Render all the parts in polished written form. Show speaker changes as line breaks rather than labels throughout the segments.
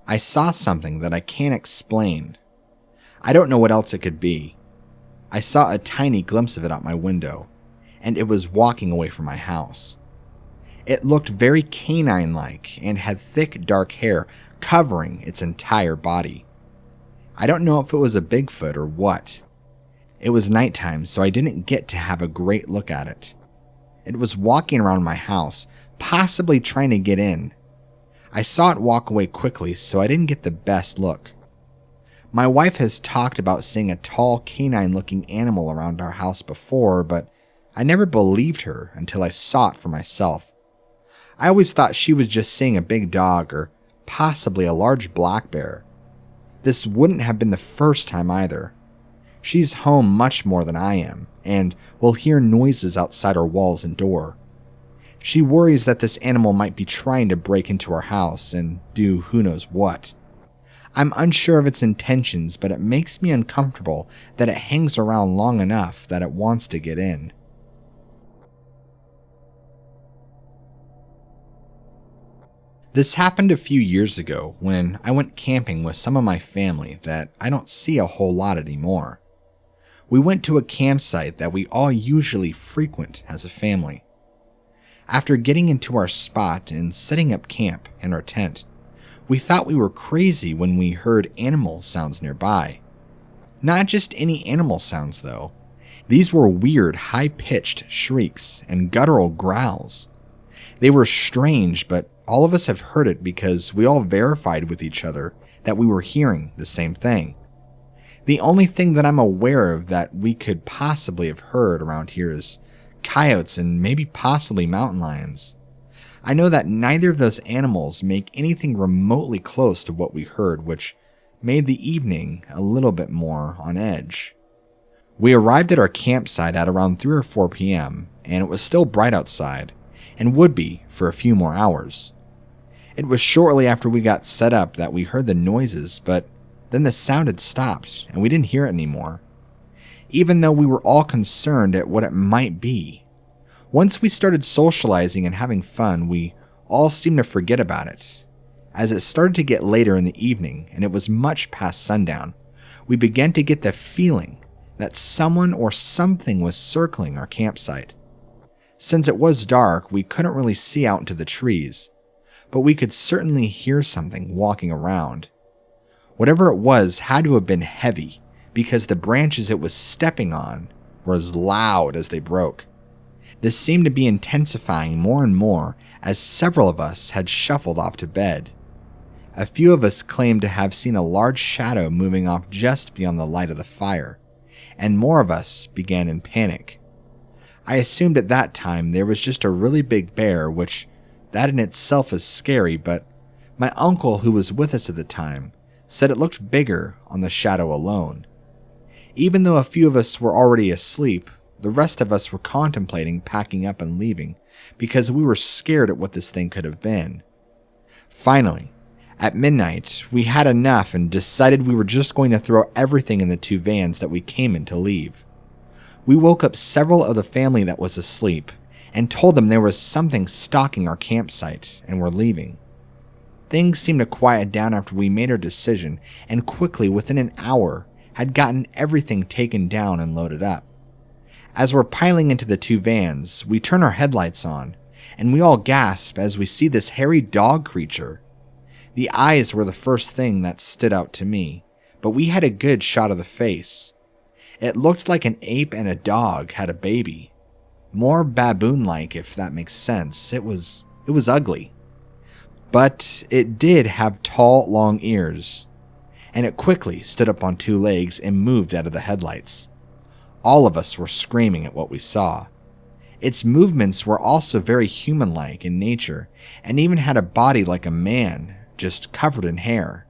I saw something that I can't explain. I don't know what else it could be. I saw a tiny glimpse of it out my window, and it was walking away from my house. It looked very canine-like and had thick dark hair covering its entire body. I don't know if it was a Bigfoot or what. It was nighttime, so I didn't get to have a great look at it. It was walking around my house, possibly trying to get in. I saw it walk away quickly, so I didn't get the best look. My wife has talked about seeing a tall canine-looking animal around our house before, but I never believed her until I saw it for myself. I always thought she was just seeing a big dog or possibly a large black bear. This wouldn't have been the first time either. She's home much more than I am, and will hear noises outside our walls and door. She worries that this animal might be trying to break into our house and do who knows what. I'm unsure of its intentions, but it makes me uncomfortable that it hangs around long enough that it wants to get in. This happened a few years ago when I went camping with some of my family that I don't see a whole lot anymore. We went to a campsite that we all usually frequent as a family. After getting into our spot and setting up camp in our tent, we thought we were crazy when we heard animal sounds nearby. Not just any animal sounds though. These were weird, high-pitched shrieks and guttural growls. They were strange, but all of us have heard it because we all verified with each other that we were hearing the same thing. The only thing that I'm aware of that we could possibly have heard around here is coyotes and maybe possibly mountain lions. I know that neither of those animals make anything remotely close to what we heard, which made the evening a little bit more on edge. We arrived at our campsite at around 3 or 4 p.m., and it was still bright outside, and would be for a few more hours. It was shortly after we got set up that we heard the noises, but then the sound had stopped, and we didn't hear it anymore, even though we were all concerned at what it might be. Once we started socializing and having fun, we all seemed to forget about it. As it started to get later in the evening, and it was much past sundown, we began to get the feeling that someone or something was circling our campsite. Since it was dark, we couldn't really see out into the trees, but we could certainly hear something walking around. Whatever it was had to have been heavy, because the branches it was stepping on were as loud as they broke. This seemed to be intensifying more and more as several of us had shuffled off to bed. A few of us claimed to have seen a large shadow moving off just beyond the light of the fire, and more of us began in panic. I assumed at that time there was just a really big bear, which that in itself is scary, but my uncle, who was with us at the time, said it looked bigger on the shadow alone. Even though a few of us were already asleep, the rest of us were contemplating packing up and leaving because we were scared at what this thing could have been. Finally, at midnight, we had enough and decided we were just going to throw everything in the 2 vans that we came in to leave. We woke up several of the family that was asleep and told them there was something stalking our campsite and were leaving. Things seemed to quiet down after we made our decision, and quickly, within an hour, had gotten everything taken down and loaded up. As we're piling into the 2 vans, we turn our headlights on, and we all gasp as we see this hairy dog creature. The eyes were the first thing that stood out to me, but we had a good shot of the face. It looked like an ape and a dog had a baby. More baboon-like, if that makes sense. It was ugly. But it did have tall, long ears, and it quickly stood up on 2 legs and moved out of the headlights. All of us were screaming at what we saw. Its movements were also very human-like in nature, and even had a body like a man, just covered in hair.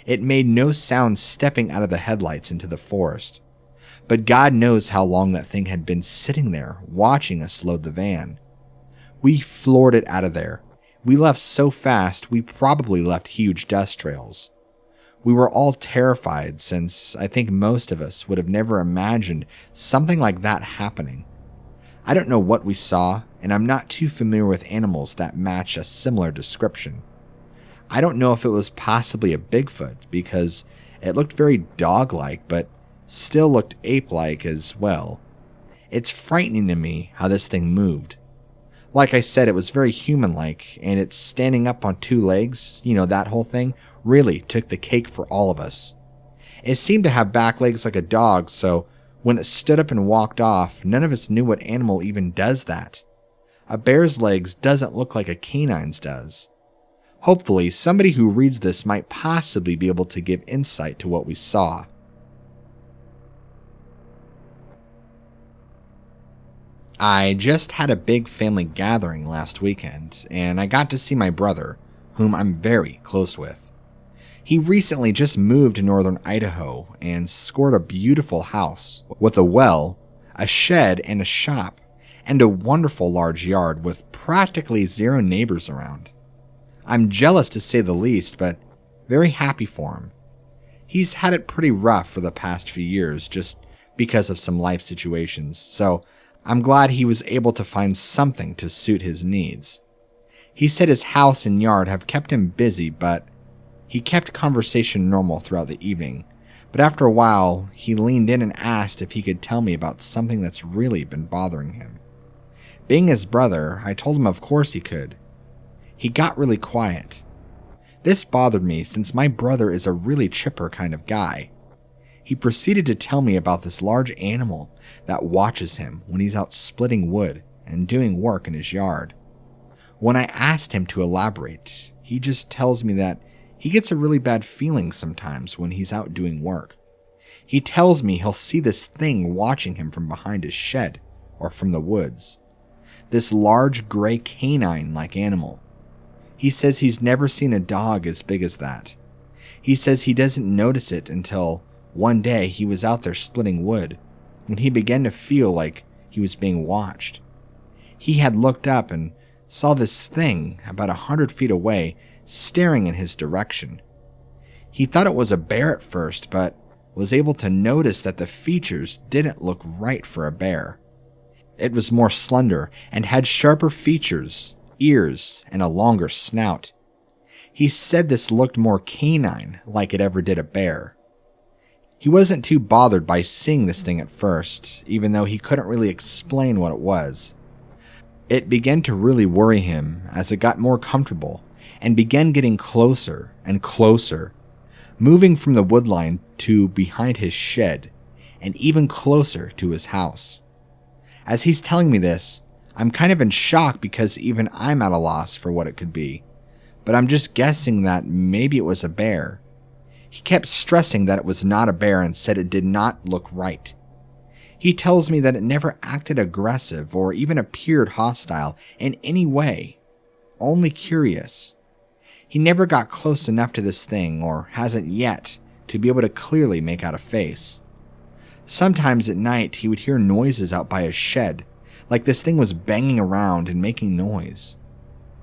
It made no sound stepping out of the headlights into the forest. But God knows how long that thing had been sitting there, watching us load the van. We floored it out of there. We left so fast, we probably left huge dust trails. We were all terrified, since I think most of us would have never imagined something like that happening. I don't know what we saw, and I'm not too familiar with animals that match a similar description. I don't know if it was possibly a Bigfoot because it looked very dog-like, but still looked ape-like as well. It's frightening to me how this thing moved. Like I said, it was very human-like, and its standing up on two legs, that whole thing, really took the cake for all of us. It seemed to have back legs like a dog, so when it stood up and walked off, none of us knew what animal even does that. A bear's legs doesn't look like a canine's does. Hopefully, somebody who reads this might possibly be able to give insight to what we saw. I just had a big family gathering last weekend, and I got to see my brother, whom I'm very close with. He recently just moved to northern Idaho and scored a beautiful house with a well, a shed, and a shop, and a wonderful large yard with practically zero neighbors around. I'm jealous to say the least, but very happy for him. He's had it pretty rough for the past few years just because of some life situations, so I'm glad he was able to find something to suit his needs. He said his house and yard have kept him busy, but he kept conversation normal throughout the evening. But after a while, he leaned in and asked if he could tell me about something that's really been bothering him. Being his brother, I told him of course he could. He got really quiet. This bothered me since my brother is a really chipper kind of guy. He proceeded to tell me about this large animal that watches him when he's out splitting wood and doing work in his yard. When I asked him to elaborate, he just tells me that he gets a really bad feeling sometimes when he's out doing work. He tells me he'll see this thing watching him from behind his shed or from the woods. This large gray canine-like animal. He says he's never seen a dog as big as that. He says he doesn't notice it until one day he was out there splitting wood, when he began to feel like he was being watched. He had looked up and saw this thing about 100 feet away staring in his direction. He thought it was a bear at first, but was able to notice that the features didn't look right for a bear. It was more slender and had sharper features, ears, and a longer snout. He said this looked more canine like it ever did a bear. He wasn't too bothered by seeing this thing at first, even though he couldn't really explain what it was. It began to really worry him as it got more comfortable and began getting closer and closer, moving from the woodline to behind his shed and even closer to his house. As he's telling me this, I'm kind of in shock because even I'm at a loss for what it could be, but I'm just guessing that maybe it was a bear. He kept stressing that it was not a bear and said it did not look right. He tells me that it never acted aggressive or even appeared hostile in any way, only curious. He never got close enough to this thing, or hasn't yet, to be able to clearly make out a face. Sometimes at night he would hear noises out by his shed, like this thing was banging around and making noise.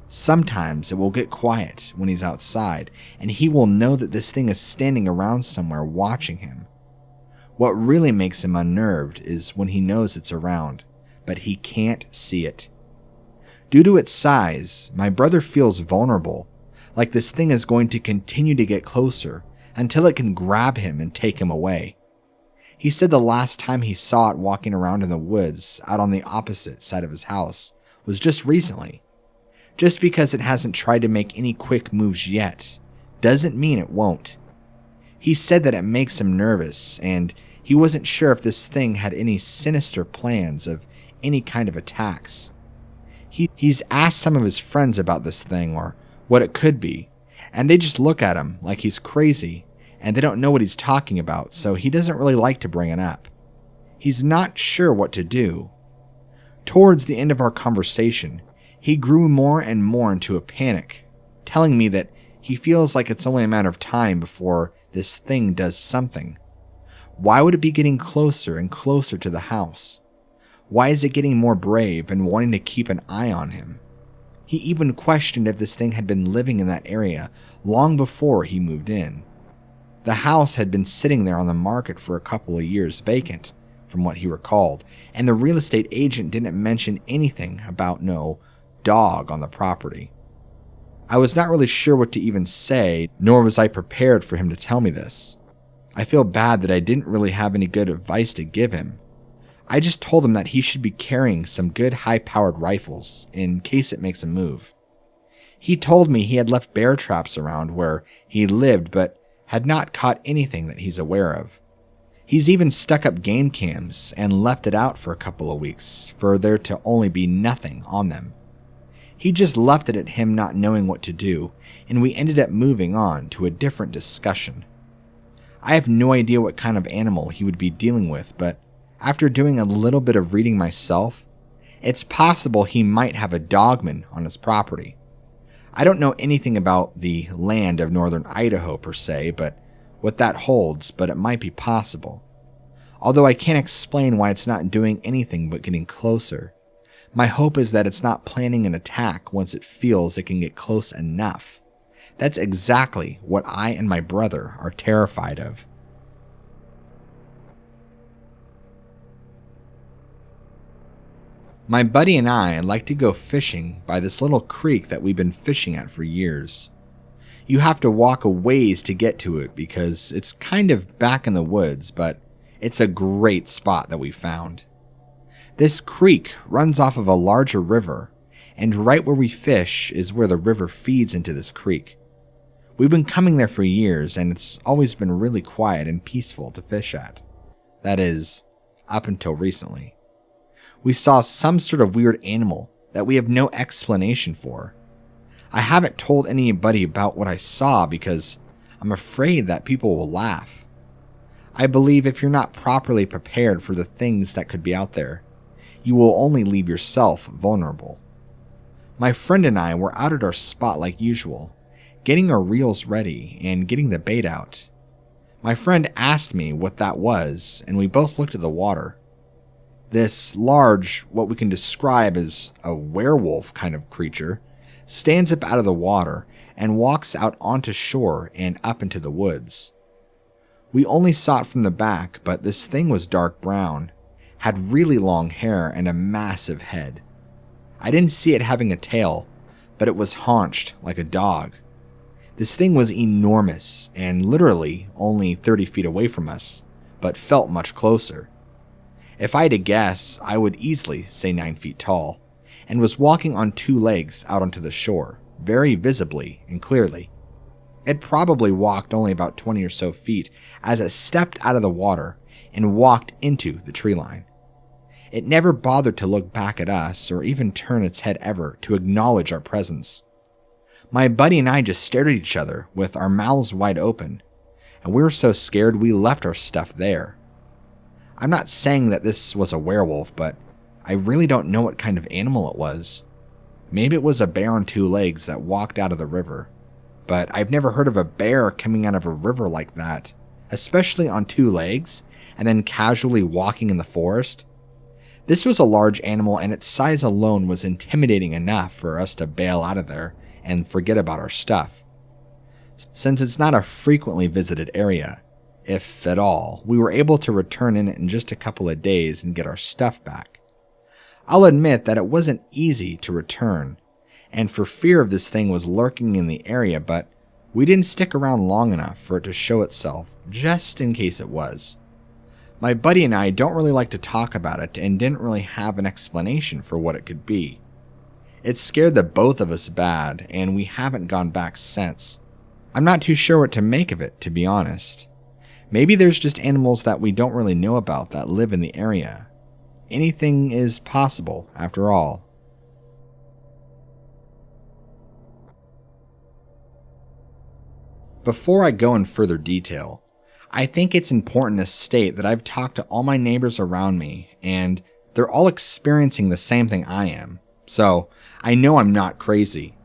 Sometimes it will get quiet when he's outside, and he will know that this thing is standing around somewhere watching him. What really makes him unnerved is when he knows it's around, but he can't see it. Due to its size, my brother feels vulnerable, like this thing is going to continue to get closer until it can grab him and take him away. He said the last time he saw it walking around in the woods out on the opposite side of his house was just recently. Just because it hasn't tried to make any quick moves yet doesn't mean it won't. He said that it makes him nervous, and he wasn't sure if this thing had any sinister plans of any kind of attacks. He's asked some of his friends about this thing or what it could be, and they just look at him like he's crazy and they don't know what he's talking about, so he doesn't really like to bring it up. He's not sure what to do. Towards the end of our conversation, he grew more and more into a panic, telling me that he feels like it's only a matter of time before this thing does something. Why would it be getting closer and closer to the house? Why is it getting more brave and wanting to keep an eye on him? He even questioned if this thing had been living in that area long before he moved in. The house had been sitting there on the market for a couple of years vacant, from what he recalled, and the real estate agent didn't mention anything about no dog on the property. I was not really sure what to even say, nor was I prepared for him to tell me this. I feel bad that I didn't really have any good advice to give him. I just told him that he should be carrying some good high-powered rifles in case it makes a move. He told me he had left bear traps around where he lived but had not caught anything that he's aware of. He's even stuck up game cams and left it out for a couple of weeks for there to only be nothing on them. He just left it at him not knowing what to do, and we ended up moving on to a different discussion. I have no idea what kind of animal he would be dealing with, but after doing a little bit of reading myself, it's possible he might have a Dogman on his property. I don't know anything about the land of northern Idaho per se, but what that holds, but it might be possible. Although I can't explain why it's not doing anything but getting closer. My hope is that it's not planning an attack once it feels it can get close enough. That's exactly what I and my brother are terrified of. My buddy and I like to go fishing by this little creek that we've been fishing at for years. You have to walk a ways to get to it because it's kind of back in the woods, but it's a great spot that we found. This creek runs off of a larger river, and right where we fish is where the river feeds into this creek. We've been coming there for years, and it's always been really quiet and peaceful to fish at. That is, up until recently. We saw some sort of weird animal that we have no explanation for. I haven't told anybody about what I saw because I'm afraid that people will laugh. I believe if you're not properly prepared for the things that could be out there, you will only leave yourself vulnerable. My friend and I were out at our spot like usual, getting our reels ready and getting the bait out. My friend asked me what that was, and we both looked at the water. This large, what we can describe as a werewolf kind of creature, stands up out of the water and walks out onto shore and up into the woods. We only saw it from the back, but this thing was dark brown, had really long hair and a massive head. I didn't see it having a tail, but it was haunched like a dog. This thing was enormous and literally only 30 feet away from us, but felt much closer. If I had to guess, I would easily say 9 feet tall, and was walking on 2 legs out onto the shore, very visibly and clearly. It probably walked only about 20 or so feet as it stepped out of the water and walked into the tree line. It never bothered to look back at us or even turn its head ever to acknowledge our presence. My buddy and I just stared at each other with our mouths wide open, and we were so scared we left our stuff there. I'm not saying that this was a werewolf, but I really don't know what kind of animal it was. Maybe it was a bear on 2 legs that walked out of the river, but I've never heard of a bear coming out of a river like that, especially on 2 legs and then casually walking in the forest. This was a large animal, and its size alone was intimidating enough for us to bail out of there and forget about our stuff. Since it's not a frequently visited area, if at all, we were able to return in it in just a couple of days and get our stuff back. I'll admit that it wasn't easy to return, and for fear of this thing was lurking in the area, but we didn't stick around long enough for it to show itself, just in case it was. My buddy and I don't really like to talk about it and didn't really have an explanation for what it could be. It scared the both of us bad, and we haven't gone back since. I'm not too sure what to make of it, to be honest. Maybe there's just animals that we don't really know about that live in the area. Anything is possible, after all. Before I go in further detail, I think it's important to state that I've talked to all my neighbors around me, and they're all experiencing the same thing I am, so I know I'm not crazy.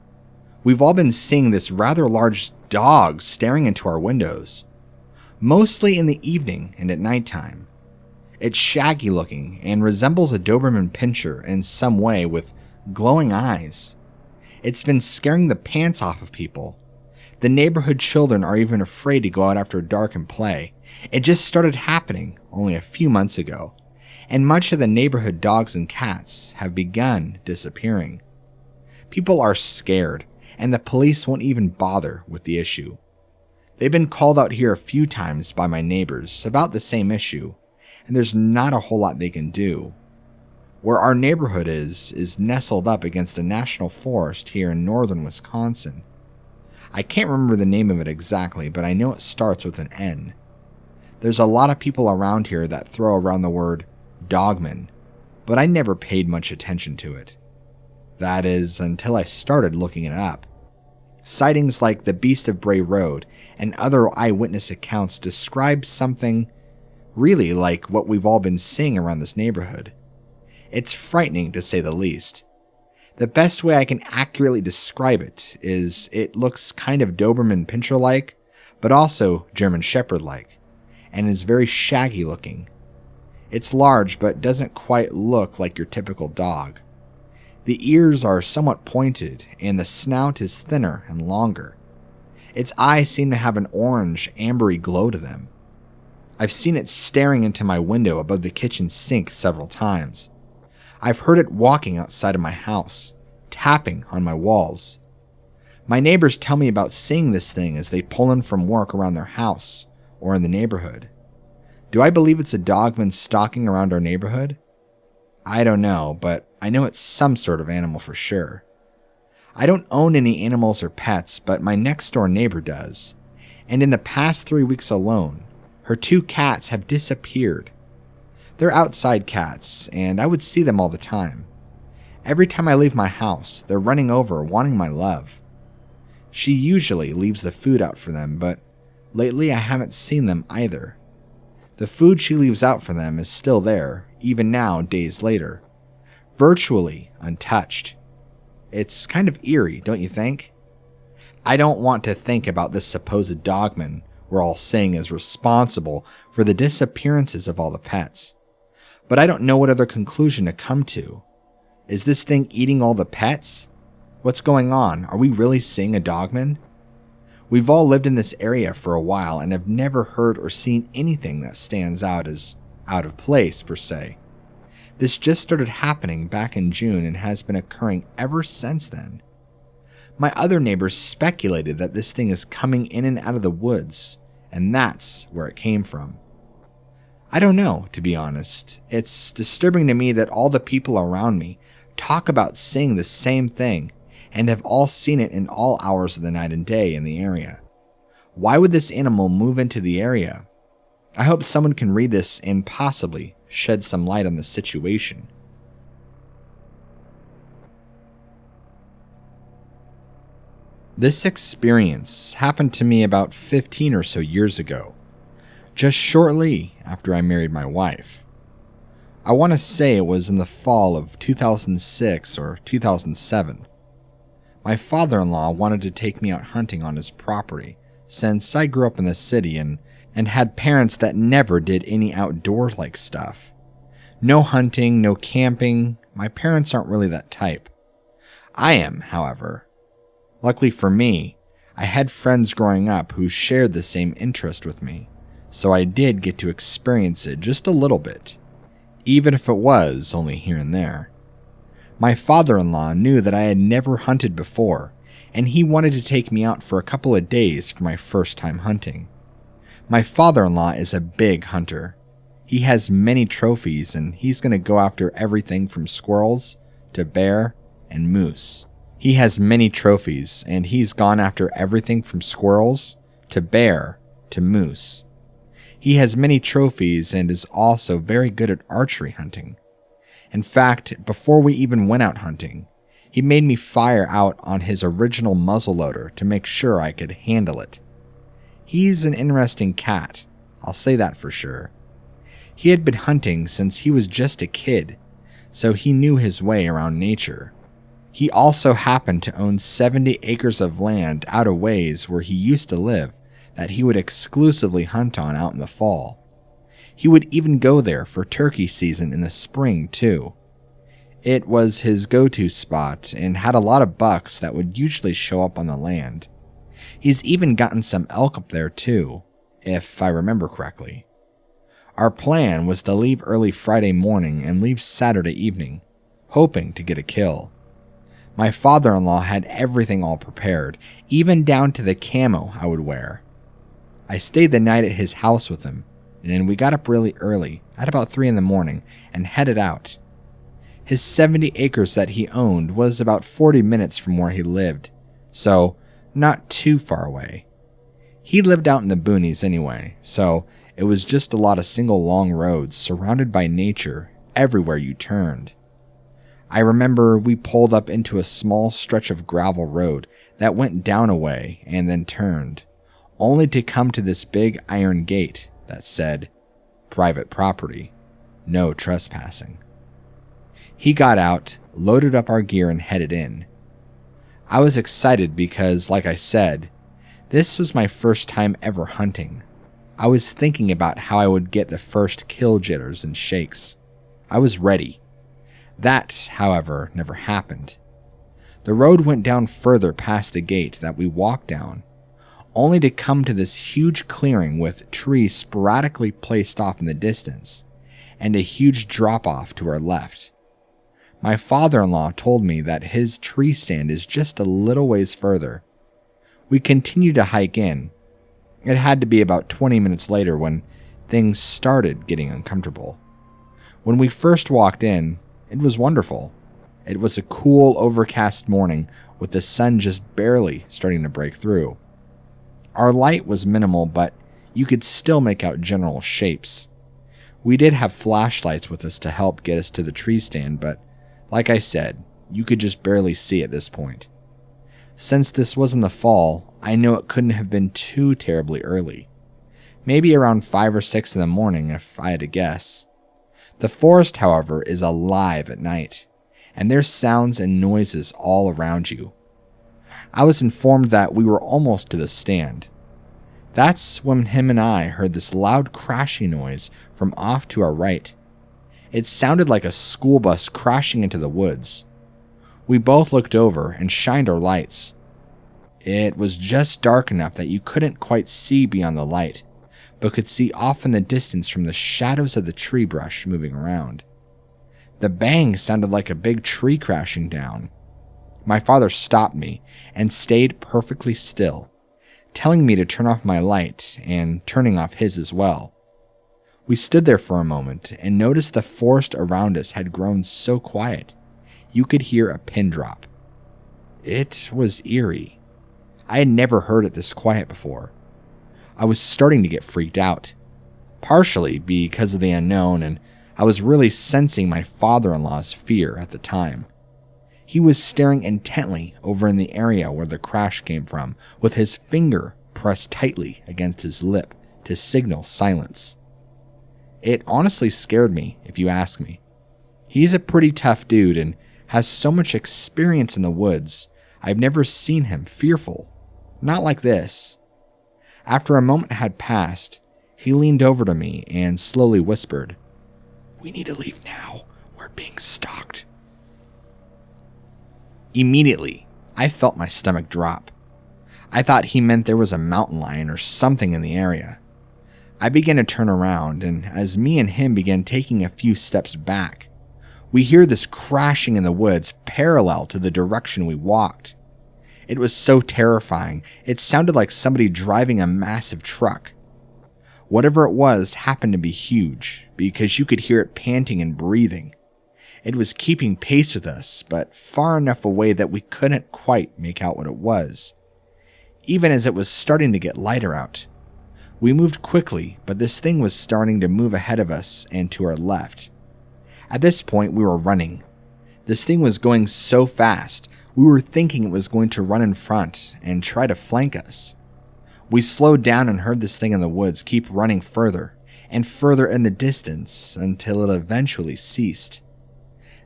We've all been seeing this rather large dog staring into our windows, mostly in the evening and at nighttime. It's shaggy looking and resembles a Doberman Pinscher in some way with glowing eyes. It's been scaring the pants off of people. The neighborhood children are even afraid to go out after dark and play. It just started happening only a few months ago, and much of the neighborhood dogs and cats have begun disappearing. People are scared, and the police won't even bother with the issue. They've been called out here a few times by my neighbors about the same issue, and there's not a whole lot they can do. Where our neighborhood is nestled up against a national forest here in northern Wisconsin. I can't remember the name of it exactly, but I know it starts with an N. There's a lot of people around here that throw around the word Dogman, but I never paid much attention to it. That is, until I started looking it up. Sightings like the Beast of Bray Road and other eyewitness accounts describe something really like what we've all been seeing around this neighborhood. It's frightening to say the least. The best way I can accurately describe it is it looks kind of Doberman Pinscher-like, but also German Shepherd-like, and is very shaggy looking. It's large but doesn't quite look like your typical dog. The ears are somewhat pointed, and the snout is thinner and longer. Its eyes seem to have an orange, ambery glow to them. I've seen it staring into my window above the kitchen sink several times. I've heard it walking outside of my house, tapping on my walls. My neighbors tell me about seeing this thing as they pull in from work around their house or in the neighborhood. Do I believe it's a dogman stalking around our neighborhood? I don't know, but I know it's some sort of animal for sure. I don't own any animals or pets, but my next door neighbor does, and in the past 3 weeks alone, her 2 cats have disappeared. They're outside cats, and I would see them all the time. Every time I leave my house, they're running over wanting my love. She usually leaves the food out for them, but lately I haven't seen them either. The food she leaves out for them is still there, even now, days later. Virtually untouched. It's kind of eerie, don't you think? I don't want to think about this supposed dogman we're all saying is responsible for the disappearances of all the pets. But I don't know what other conclusion to come to. Is this thing eating all the pets? What's going on? Are we really seeing a dogman? We've all lived in this area for a while and have never heard or seen anything that stands out as out of place, per se. This just started happening back in June and has been occurring ever since then. My other neighbors speculated that this thing is coming in and out of the woods, and that's where it came from. I don't know, to be honest. It's disturbing to me that all the people around me talk about seeing the same thing and have all seen it in all hours of the night and day in the area. Why would this animal move into the area? I hope someone can read this and possibly shed some light on the situation. This experience happened to me about 15 or so years ago, just shortly after I married my wife. I want to say it was in the fall of 2006 or 2007. My father-in-law wanted to take me out hunting on his property, since I grew up in the city and had parents that never did any outdoor-like stuff. No hunting, no camping. My parents aren't really that type. I am, however. Luckily for me, I had friends growing up who shared the same interest with me, so I did get to experience it just a little bit, even if it was only here and there. My father-in-law knew that I had never hunted before, and he wanted to take me out for a couple of days for my first time hunting. My father-in-law is a big hunter. He has many trophies, and he's going to go after everything from squirrels to bear and moose. He has many trophies, and he's gone after everything from squirrels to bear to moose. He has many trophies and is also very good at archery hunting. In fact, before we even went out hunting, he made me fire out on his original muzzleloader to make sure I could handle it. He's an interesting cat, I'll say that for sure. He had been hunting since he was just a kid, so he knew his way around nature. He also happened to own 70 acres of land out of ways where he used to live that he would exclusively hunt on out in the fall. He would even go there for turkey season in the spring too. It was his go-to spot and had a lot of bucks that would usually show up on the land. He's even gotten some elk up there too, if I remember correctly. Our plan was to leave early Friday morning and leave Saturday evening, hoping to get a kill. My father-in-law had everything all prepared, even down to the camo I would wear. I stayed the night at his house with him, and we got up really early, at about 3 a.m, and headed out. His 70 acres that he owned was about 40 minutes from where he lived, so not too far away. He lived out in the boonies anyway, so it was just a lot of single long roads surrounded by nature everywhere you turned. I remember we pulled up into a small stretch of gravel road that went down a way and then turned, only to come to this big iron gate that said, "Private property, no trespassing." He got out, loaded up our gear, and headed in. I was excited because, like I said, this was my first time ever hunting. I was thinking about how I would get the first kill jitters and shakes. I was ready. That, however, never happened. The road went down further past the gate that we walked down, only to come to this huge clearing with trees sporadically placed off in the distance, and a huge drop-off to our left. My father-in-law told me that his tree stand is just a little ways further. We continued to hike in. It had to be about 20 minutes later when things started getting uncomfortable. When we first walked in, it was wonderful. It was a cool, overcast morning with the sun just barely starting to break through. Our light was minimal, but you could still make out general shapes. We did have flashlights with us to help get us to the tree stand, but like I said, you could just barely see at this point. Since this was in the fall, I know it couldn't have been too terribly early. Maybe around 5 or 6 in the morning if I had to guess. The forest, however, is alive at night, and there's sounds and noises all around you. I was informed that we were almost to the stand. That's when him and I heard this loud crashing noise from off to our right. It sounded like a school bus crashing into the woods. We both looked over and shined our lights. It was just dark enough that you couldn't quite see beyond the light, but could see off in the distance from the shadows of the tree brush moving around. The bang sounded like a big tree crashing down. My father stopped me and stayed perfectly still, telling me to turn off my light and turning off his as well. We stood there for a moment and noticed the forest around us had grown so quiet, you could hear a pin drop. It was eerie. I had never heard it this quiet before. I was starting to get freaked out, partially because of the unknown, and I was really sensing my father-in-law's fear at the time. He was staring intently over in the area where the crash came from, with his finger pressed tightly against his lip to signal silence. It honestly scared me, if you ask me. He's a pretty tough dude and has so much experience in the woods. I've never seen him fearful. Not like this. After a moment had passed, he leaned over to me and slowly whispered, "We need to leave now. We're being stalked." Immediately, I felt my stomach drop. I thought he meant there was a mountain lion or something in the area. I began to turn around, and as me and him began taking a few steps back, we hear this crashing in the woods parallel to the direction we walked. It was so terrifying, it sounded like somebody driving a massive truck. Whatever it was happened to be huge, because you could hear it panting and breathing. It was keeping pace with us, but far enough away that we couldn't quite make out what it was. Even as it was starting to get lighter out, we moved quickly, but this thing was starting to move ahead of us and to our left. At this point, we were running. This thing was going so fast, we were thinking it was going to run in front and try to flank us. We slowed down and heard this thing in the woods keep running further and further in the distance until it eventually ceased.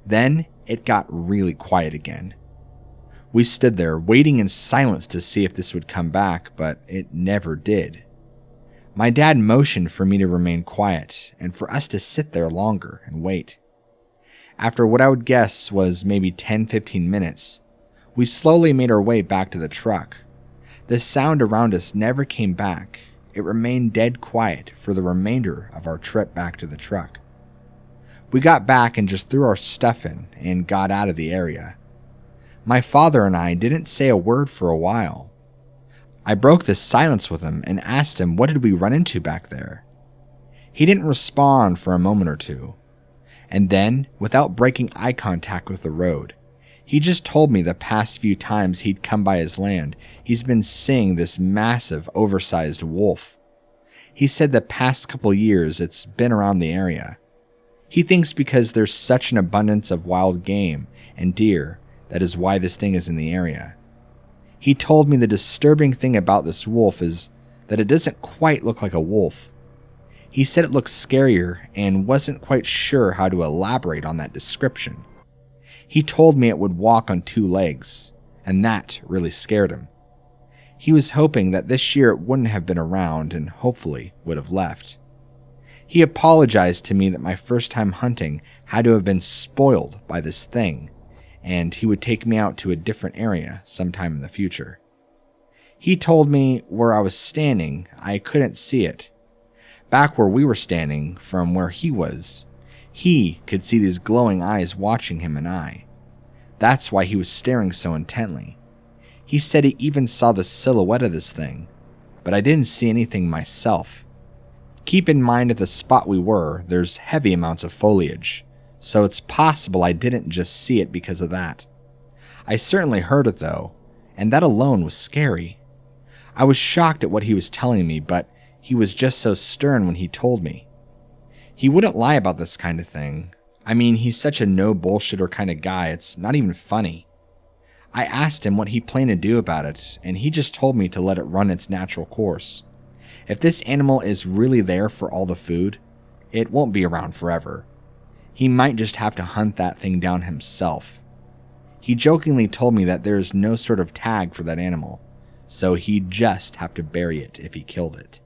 Then it got really quiet again. We stood there waiting in silence to see if this would come back, but it never did. My dad motioned for me to remain quiet and for us to sit there longer and wait. After what I would guess was maybe 10-15 minutes, we slowly made our way back to the truck. The sound around us never came back. It remained dead quiet for the remainder of our trip back to the truck. We got back and just threw our stuff in and got out of the area. My father and I didn't say a word for a while. I broke the silence with him and asked him what did we run into back there. He didn't respond for a moment or two, and then, without breaking eye contact with the road, he just told me the past few times he'd come by his land, he's been seeing this massive, oversized wolf. He said the past couple years it's been around the area. He thinks because there's such an abundance of wild game and deer, that is why this thing is in the area. He told me the disturbing thing about this wolf is that it doesn't quite look like a wolf. He said it looks scarier and wasn't quite sure how to elaborate on that description. He told me it would walk on 2 legs, and that really scared him. He was hoping that this year it wouldn't have been around and hopefully would have left. He apologized to me that my first time hunting had to have been spoiled by this thing, and he would take me out to a different area sometime in the future. He told me where I was standing, I couldn't see it. Back where we were standing, from where he was, he could see these glowing eyes watching him and I. That's why he was staring so intently. He said he even saw the silhouette of this thing, but I didn't see anything myself. Keep in mind at the spot we were, there's heavy amounts of foliage, so it's possible I didn't just see it because of that. I certainly heard it though, and that alone was scary. I was shocked at what he was telling me, but he was just so stern when he told me. He wouldn't lie about this kind of thing. I mean, he's such a no-bullshitter kind of guy, it's not even funny. I asked him what he planned to do about it, and he just told me to let it run its natural course. If this animal is really there for all the food, it won't be around forever. He might just have to hunt that thing down himself. He jokingly told me that there's no sort of tag for that animal, so he'd just have to bury it if he killed it.